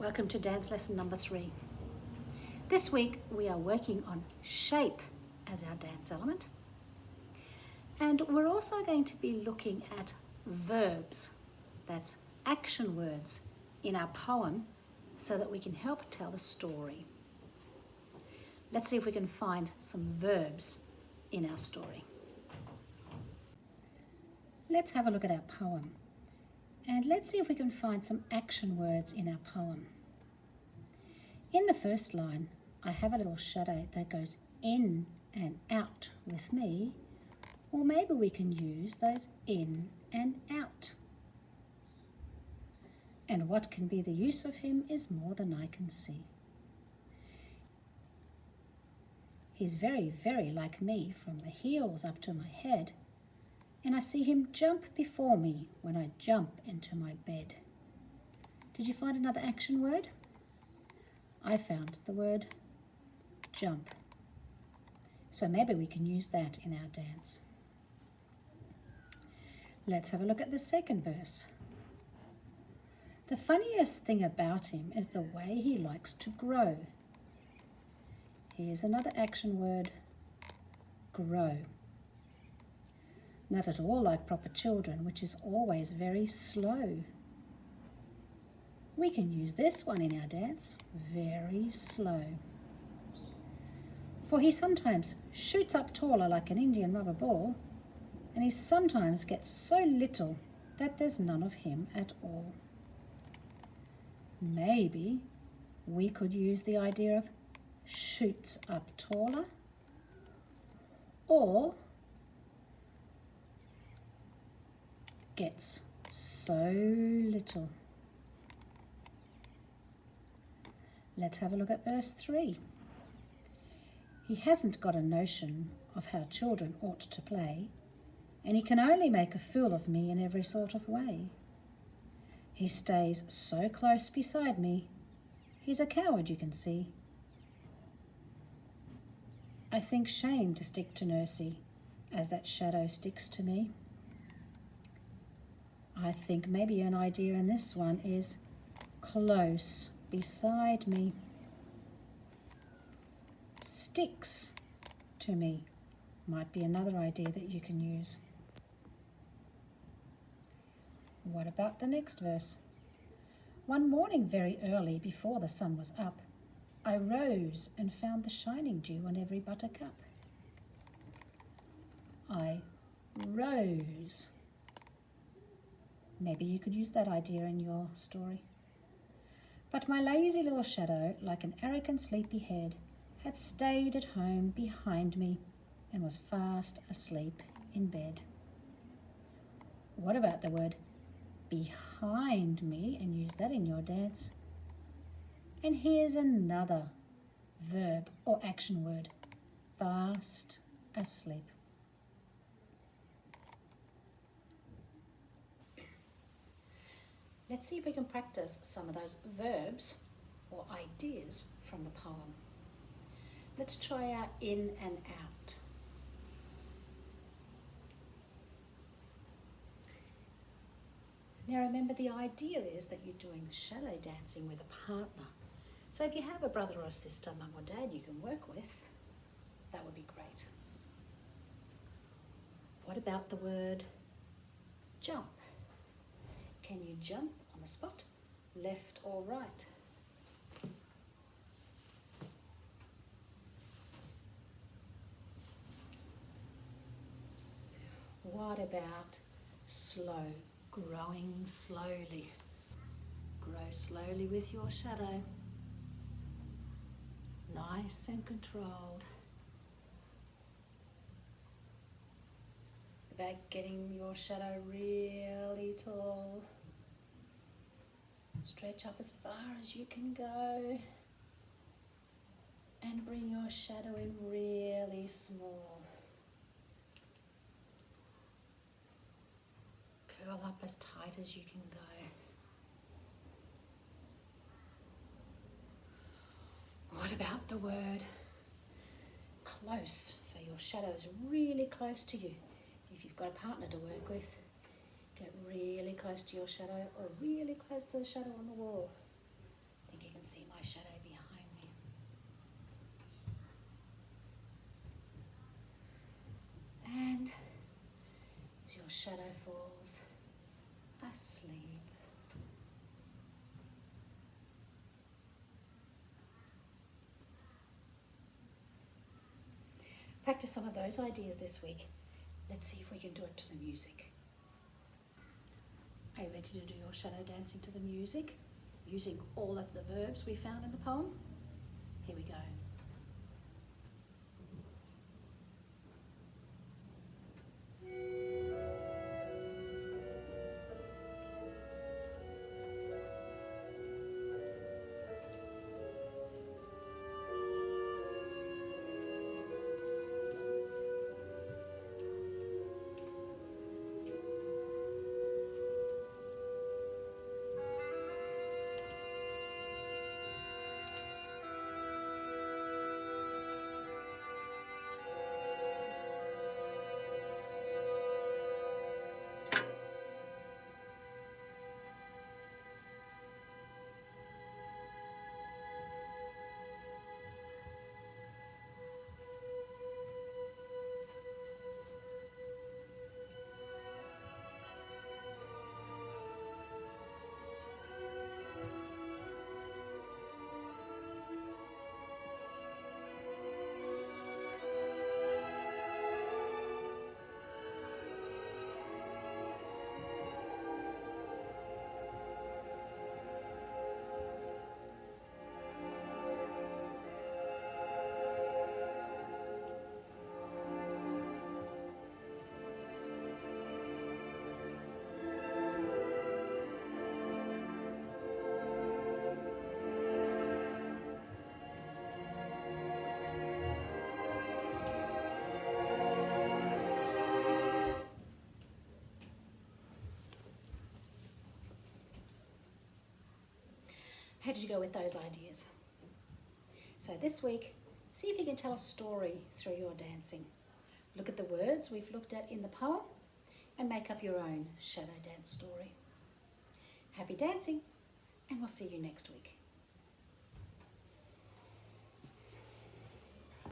Welcome to dance lesson number 3. This week we are working on shape as our dance element, and we're also going to be looking at verbs, that's action words in our poem, so that we can help tell the story. Let's see if we can find some verbs in our story. Let's have a look at our poem. And let's see if we can find some action words in our poem. In the first line, I have a little shadow that goes in and out with me, or maybe we can use those in and out. And what can be the use of him is more than I can see. He's very, very like me from the heels up to my head, and I see him jump before me when I jump into my bed. Did you find another action word? I found the word jump. So maybe we can use that in our dance. Let's have a look at the second verse. The funniest thing about him is the way he likes to grow. Here's another action word, grow. Not at all like proper children, which is always very slow. We can use this one in our dance, very slow. For he sometimes shoots up taller like an Indian rubber ball, and he sometimes gets so little that there's none of him at all. Maybe we could use the idea of shoots up taller, or gets so little. Let's have a look at verse 3. He hasn't got a notion of how children ought to play, and he can only make a fool of me in every sort of way. He stays so close beside me, he's a coward, you can see. I think shame to stick to Nursey, as that shadow sticks to me. I think maybe an idea in this one is close beside me. Sticks to me might be another idea that you can use. What about the next verse? One morning very early, before the sun was up, I rose and found the shining dew on every buttercup. I rose. Maybe you could use that idea in your story. But my lazy little shadow, like an arrogant sleepy head, had stayed at home behind me and was fast asleep in bed. What about the word behind me, and use that in your dance? And here's another verb or action word, fast asleep. Let's see if we can practice some of those verbs or ideas from the poem. Let's try our in and out. Now remember, the idea is that you're doing shadow dancing with a partner. So if you have a brother or a sister, mum or dad you can work with, that would be great. What about the word jump? Can you jump on the spot, left or right? What about slow, growing slowly? Grow slowly with your shadow. Nice and controlled. About getting your shadow really tall. Stretch up as far as you can go. And bring your shadow in really small. Curl up as tight as you can go. What about the word close? So your shadow is really close to you. If you've got a partner to work with, get really close to your shadow or really close to the shadow on the wall. can see my shadow behind me. And as your shadow falls asleep, practice some of those ideas this week. Let's see if we can do it to the music. Are you ready to do your shadow dancing to the music, using all of the verbs we found in the poem? Here we go. How did you go with those ideas? So this week, see if you can tell a story through your dancing. Look at the words we've looked at in the poem and make up your own shadow dance story. Happy dancing, and we'll see you next week.